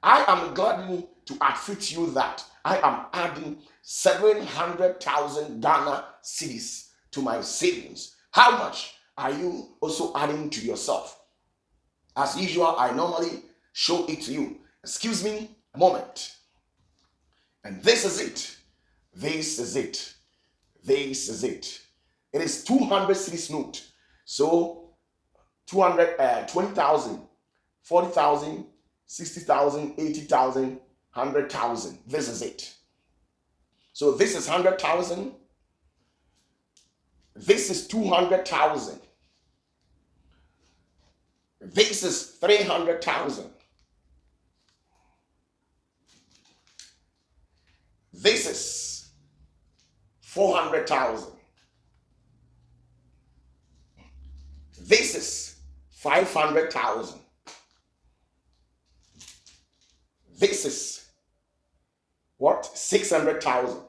I am gladly to outfit you that I am adding 700,000 Ghana cedis to my savings. How much are you also adding to yourself? As usual, I normally show it to you. Excuse me a moment. And this is it. This is it. This is it. It is 200 cedis note. So 20,000, 40,000, 60,000, 80,000, 100,000. This is it. So this is 100,000. This is 200,000. This is 300,000. This is 400,000. This is 500,000. This is what? 600,000.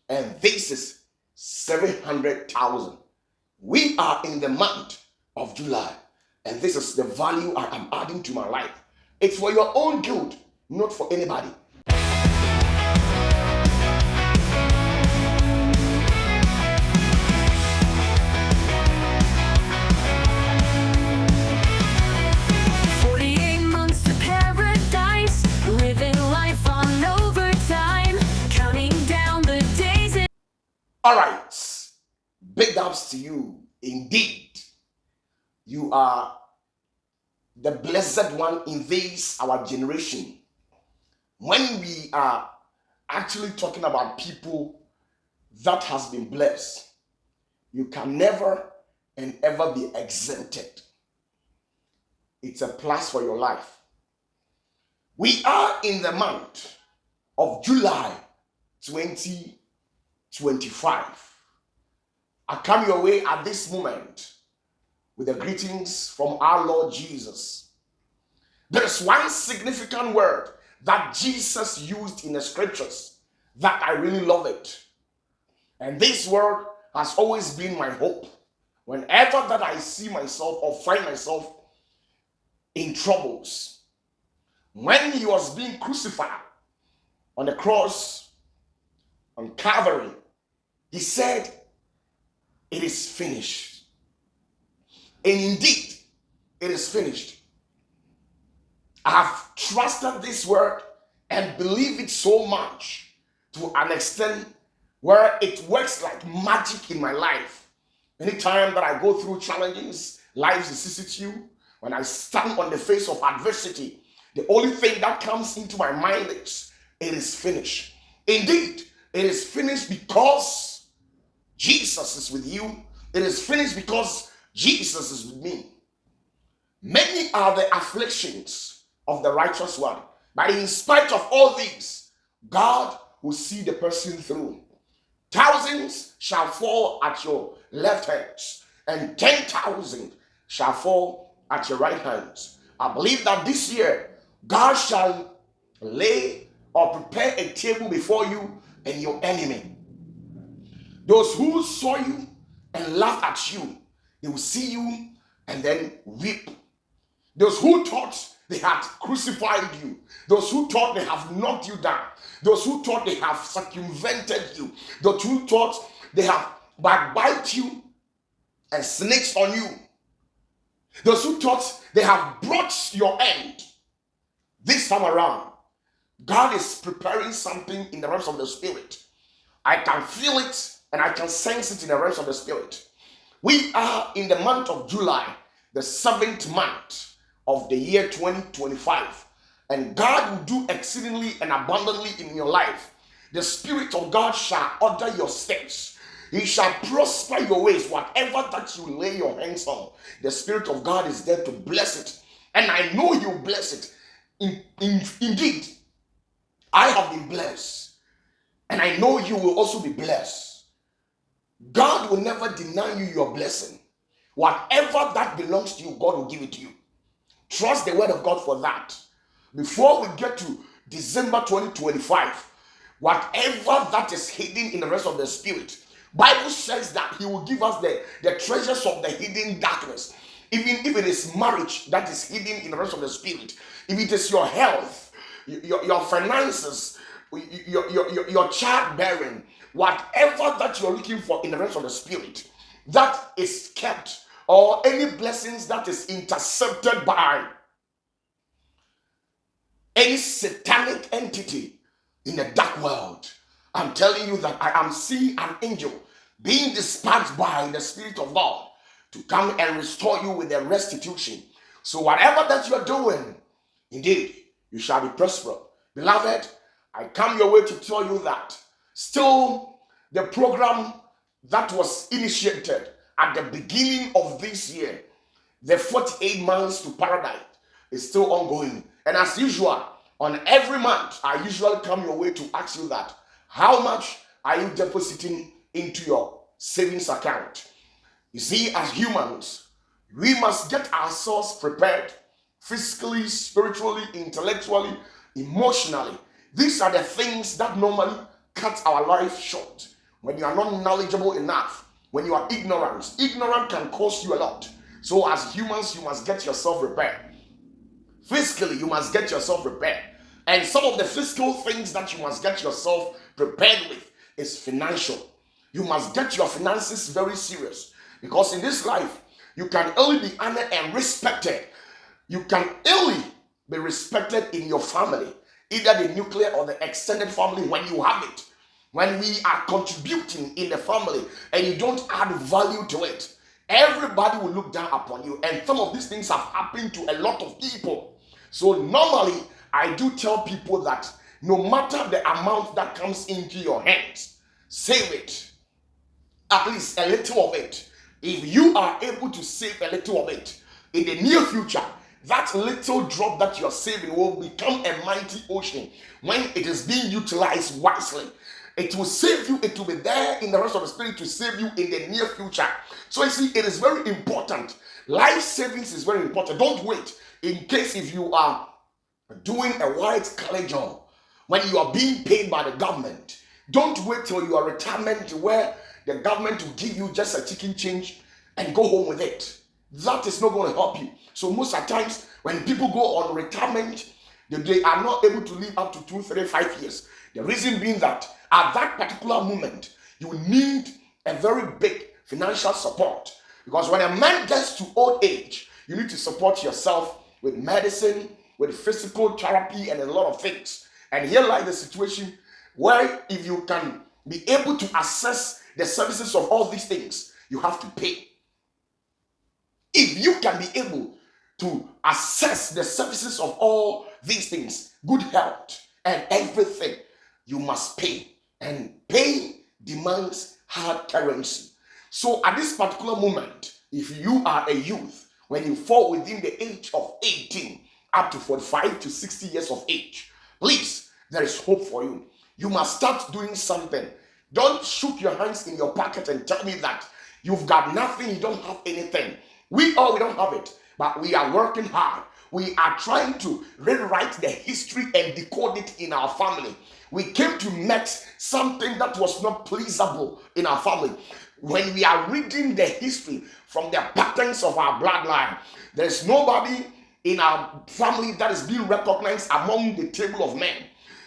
And this is 700,000. We are in the month of July, and this is the value I am adding to my life. It's for your own good, not for anybody. All right, big ups to you. Indeed, you are the blessed one in this, our generation. When we are actually talking about people that has been blessed, you can never and ever be exempted. It's a plus for your life. We are in the month of July 2025. I come your way at this moment with the greetings from our Lord Jesus. There is one significant word that Jesus used in the scriptures that I really love it. And this word has always been my hope. Whenever that I see myself or find myself in troubles, when he was being crucified on the cross on Calvary, he said, "It is finished." And indeed, it is finished. I have trusted this word and believe it so much to an extent where it works like magic in my life. Anytime that I go through challenges, life's vicissitude, when I stand on the face of adversity, the only thing that comes into my mind is, it is finished. Indeed, it is finished because Jesus is with you. It is finished because Jesus is with me. Many are the afflictions of the righteous one, but in spite of all these, God will see the person through. Thousands shall fall at your left hands, and 10,000 shall fall at your right hands. I believe that this year, God shall lay or prepare a table before you and your enemy. Those who saw you and laughed at you, they will see you and then weep. Those who thought they had crucified you, those who thought they have knocked you down, those who thought they have circumvented you, those who thought they have backbite you and snakes on you, those who thought they have brought your end, this time around, God is preparing something in the realms of the spirit. I can feel it and I can sense it in the realms of the spirit. We are in the month of July, the 7th month of the year 2025. And God will do exceedingly and abundantly in your life. The Spirit of God shall order your steps. He shall prosper your ways. Whatever that you lay your hands on, the Spirit of God is there to bless it. And I know He will bless it. Indeed, I have been blessed. And I know you will also be blessed. God will never deny you your blessing. Whatever that belongs to you, God will give it to you. Trust the word of God for that. Before we get to December 2025, whatever that is hidden in the rest of the spirit, Bible says that He will give us the treasures of the hidden darkness. Even if it is marriage that is hidden in the rest of the spirit, if it is your health, your finances, your childbearing, whatever that you're looking for in the rest of the spirit, that is kept, or any blessings that is intercepted by any satanic entity in the dark world, I'm telling you that I am seeing an angel being dispatched by the Spirit of God to come and restore you with a restitution. So whatever that you are doing, indeed, you shall be prosperous. Beloved, I come your way to tell you that still the program that was initiated at the beginning of this year, the 48 months to paradise, is still ongoing. And as usual, on every month, I usually come your way to ask you that, how much are you depositing into your savings account? You see, as humans, we must get ourselves prepared physically, spiritually, intellectually, emotionally. These are the things that normally cut our life short. When you are not knowledgeable enough, when you are ignorant can cost you a lot. So as humans, you must get yourself prepared. Physically, you must get yourself prepared. And some of the physical things that you must get yourself prepared with is financial. You must get your finances very serious. Because in this life, you can only be honored and respected. You can only be respected in your family, either the nuclear or the extended family, when you have it. When we are contributing in the family and you don't add value to it, everybody will look down upon you. And some of these things have happened to a lot of people. So normally, I do tell people that no matter the amount that comes into your hands, save it. At least a little of it. If you are able to save a little of it, in the near future, that little drop that you're saving will become a mighty ocean when it is being utilized wisely. It will save you. It will be there in the rest of the spirit to save you in the near future. So you see, it is very important. Life savings is very important. Don't wait. In case if you are doing a white collar job, when you are being paid by the government, don't wait till your retirement where the government will give you just a chicken change and go home with it. That is not going to help you. So most of the times when people go on retirement, they are not able to live up to 2, 3, 5 years. The reason being that at that particular moment, you need a very big financial support. Because when a man gets to old age, you need to support yourself with medicine, with physical therapy, and a lot of things. And here lies the situation where if you can be able to access the services of all these things, you have to pay. If you can be able to access the services of all these things, good health and everything, you must pay. And paying demands hard currency. So at this particular moment, if you are a youth, when you fall within the age of 18 up to 45 to 60 years of age, please, there is hope for you. You must start doing something. Don't shoot your hands in your pocket and tell me that you've got nothing, you don't have anything. We don't have it, but we are working hard. We are trying to rewrite the history and decode it in our family. We came to meet something that was not pleasable in our family. When we are reading the history from the patterns of our bloodline, there's nobody in our family that is being recognized among the table of men.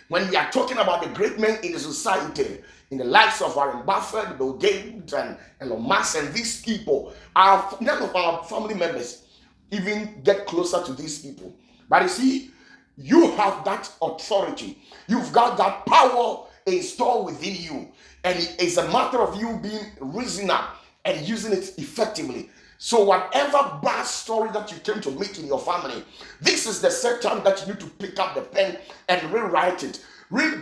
When we are talking about the great men in the society, in the likes of Warren Buffett, Bill Gates, and Elon Musk, and these people, none of our family members even get closer to these people. But you see, you have that authority. You've got that power installed within you. And it's a matter of you being risen up and using it effectively. So whatever bad story that you came to meet in your family, this is the set time that you need to pick up the pen and rewrite it.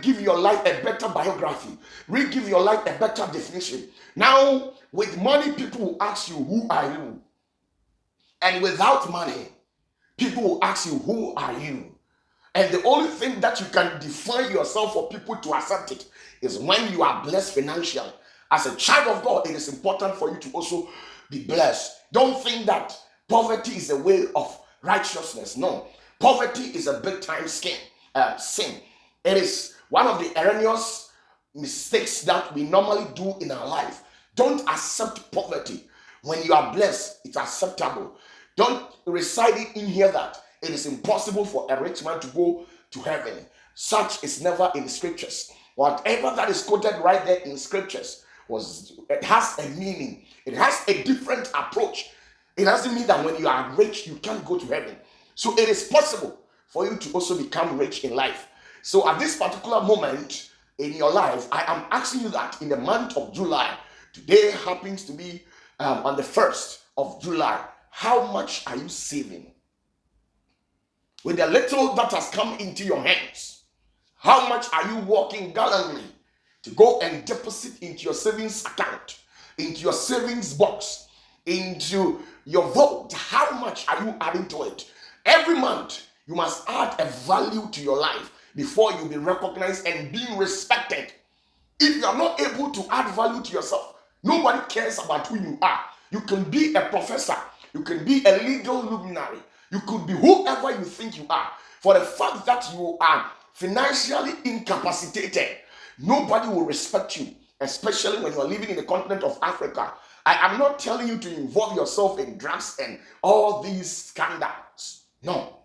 Give your life a better biography. Give your life a better definition. Now, with money, people will ask you, who are you? And without money, people will ask you, who are you? And the only thing that you can define yourself for people to accept it is when you are blessed financially. As a child of God, it is important for you to also be blessed. Don't think that poverty is a way of righteousness. No. Poverty is a big time sin. It is one of the erroneous mistakes that we normally do in our life. Don't accept poverty. When you are blessed, it's acceptable. Don't recite it in here that it is impossible for a rich man to go to heaven. Such is never in scriptures. Whatever that is quoted right there in scriptures it has a meaning. It has a different approach. It doesn't mean that when you are rich, you can't go to heaven. So it is possible for you to also become rich in life. So at this particular moment in your life, I am asking you that in the month of July, today happens to be on the 1st of July, how much are you saving? With the little that has come into your hands, how much are you walking gallantly to go and deposit into your savings account, into your savings box, into your vote? How much are you adding to it? Every month, you must add a value to your life before you be recognized and being respected. If you are not able to add value to yourself, nobody cares about who you are. You can be a professor, you can be a legal luminary, you could be whoever you think you are. For the fact that you are financially incapacitated, nobody will respect you, especially when you are living in the continent of Africa. I am not telling you to involve yourself in drugs and all these scandals. No,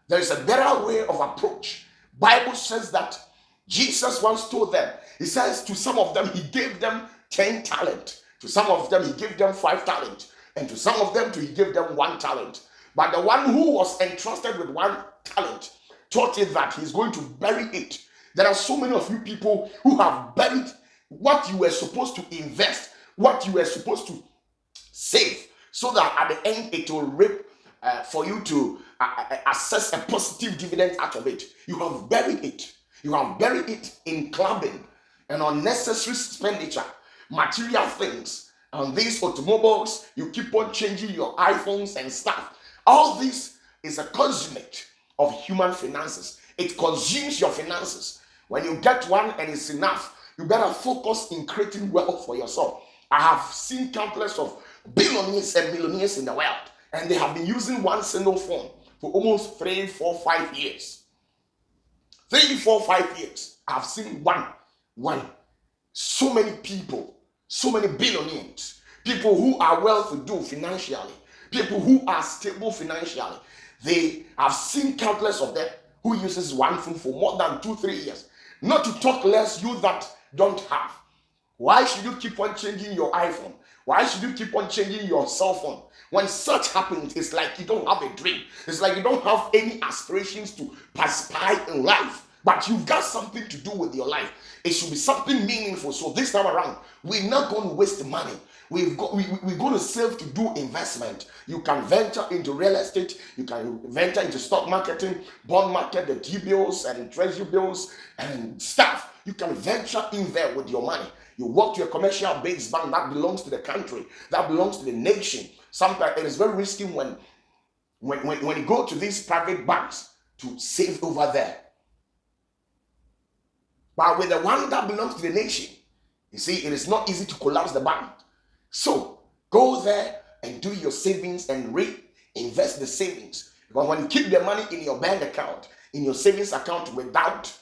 there is a better way of approach. Bible says that Jesus once told them, he says to some of them, he gave them 10 talent. To some of them, he gave them 5 talent. And to some of them, he gave them 1 talent. But the one who was entrusted with 1 talent taught it that he's going to bury it. There are so many of you people who have buried what you were supposed to invest, what you were supposed to save, so that at the end it will reap for you to assess a positive dividend out of it. You have buried it. You have buried it in clubbing and unnecessary expenditure, material things. On these automobiles, you keep on changing your iPhones and stuff. All this is a consummate of human finances. It consumes your finances. When you get one and it's enough, you better focus in creating wealth for yourself. I have seen countless of billionaires and millionaires in the world, and they have been using one single phone for almost 3, 4, 5 years. 3, 4, 5 years. I've seen one. So many people, so many billionaires, people who are well-to-do financially, people who are stable financially. They have seen countless of them who uses one phone for more than 2, 3 years. Not to talk less you that don't have. Why should you keep on changing your iPhone? Why should you keep on changing your cell phone? When such happens, it's like you don't have a dream. It's like you don't have any aspirations to participate in life. But you've got something to do with your life. It should be something meaningful. So this time around, we're not going to waste money. We're going to save to do investment. You can venture into real estate. You can venture into stock marketing, bond market, the T-bills and treasury bills and stuff. You can venture in there with your money. You work to a commercial-based bank that belongs to the country, that belongs to the nation. Sometimes it is very risky when you go to these private banks to save over there. But with the one that belongs to the nation, you see, it is not easy to collapse the bank. So go there and do your savings and reinvest the savings. Because when you keep the money in your bank account, in your savings account without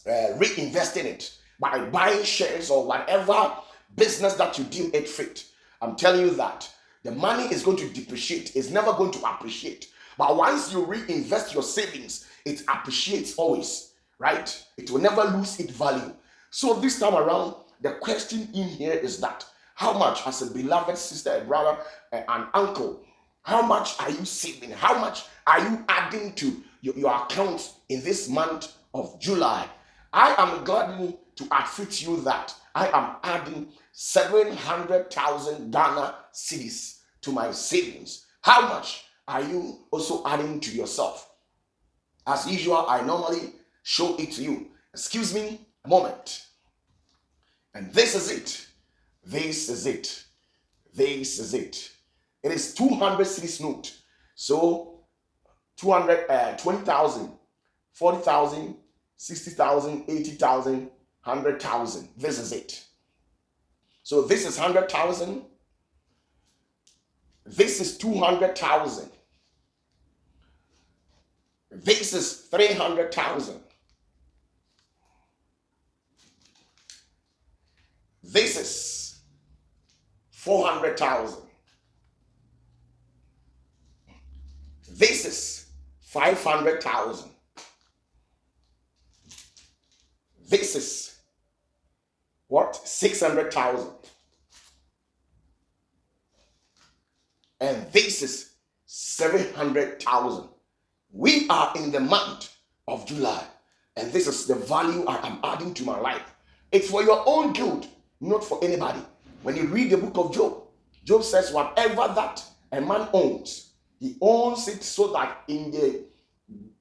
reinvesting it, by buying shares or whatever business that you deem it fit, I'm telling you that the money is going to depreciate. It's never going to appreciate. But once you reinvest your savings, it appreciates always, right? It will never lose its value. So this time around, the question in here is that how much, as a beloved sister, a brother, an uncle, how much are you saving? How much are you adding to your account in this month of July? I am glad to admit you that I am adding 700,000 Ghana cedis to my savings. How much are you also adding to yourself? As usual, I normally show it to you. Excuse me a moment. And this is it. This is it. This is it. It is 200 cedis note. So 200, 20,000, 40,000, 60,000, 80,000, 100,000. This is it. So this is 100,000. This is 200,000. This is 300,000. This is 400,000. this is 500,000. This is what? 600,000. And this is 700,000. We are in the month of July, and this is the value I am adding to my life. It's for your own good, not for anybody. When you read the book of Job, Job says, whatever that a man owns, he owns it so that in the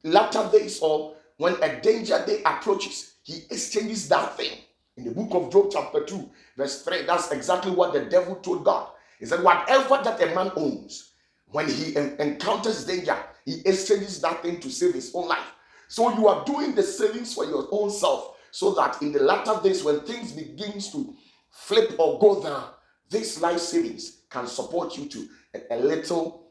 latter days, or when a danger day approaches, he exchanges that thing. In the book of Job chapter 2 verse 3, that's exactly what the devil told God. He said, whatever that a man owns, when he encounters danger, he exchanges that thing to save his own life. So you are doing the savings for your own self, so that in the latter days, when things begins to flip or go down, this life savings can support you to a little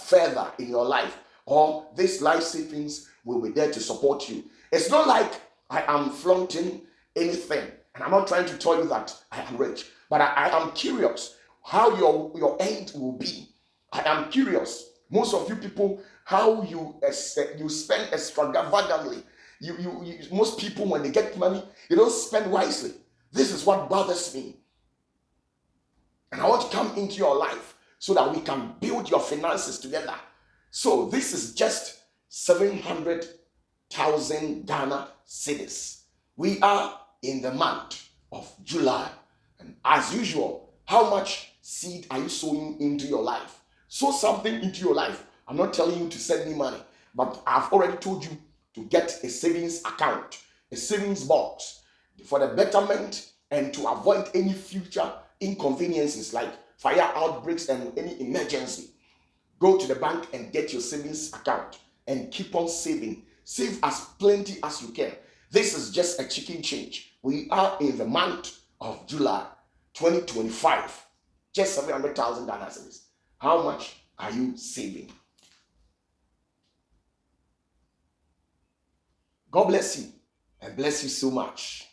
further in your life, or this life savings will be there to support you. It's not like I am flaunting anything, and I'm not trying to tell you that I am rich, but I am curious how your end will be. I am curious, most of you people, how you spend extravagantly. Most people, when they get money, they don't spend wisely. This is what bothers me. And I want to come into your life so that we can build your finances together. So this is just 700,000 Ghana cedis. We are in the month of July. And as usual, how much seed are you sowing into your life? Sow something into your life. I'm not telling you to send me money, but I've already told you to get a savings account, a savings box for the betterment and to avoid any future inconveniences like fire outbreaks and any emergency. Go to the bank and get your savings account and keep on saving. Save as plenty as you can. This is just a chicken change. We are in the month of July 2025. Just 700,000 Ghana cedis. How much are you saving? God bless you and bless you so much.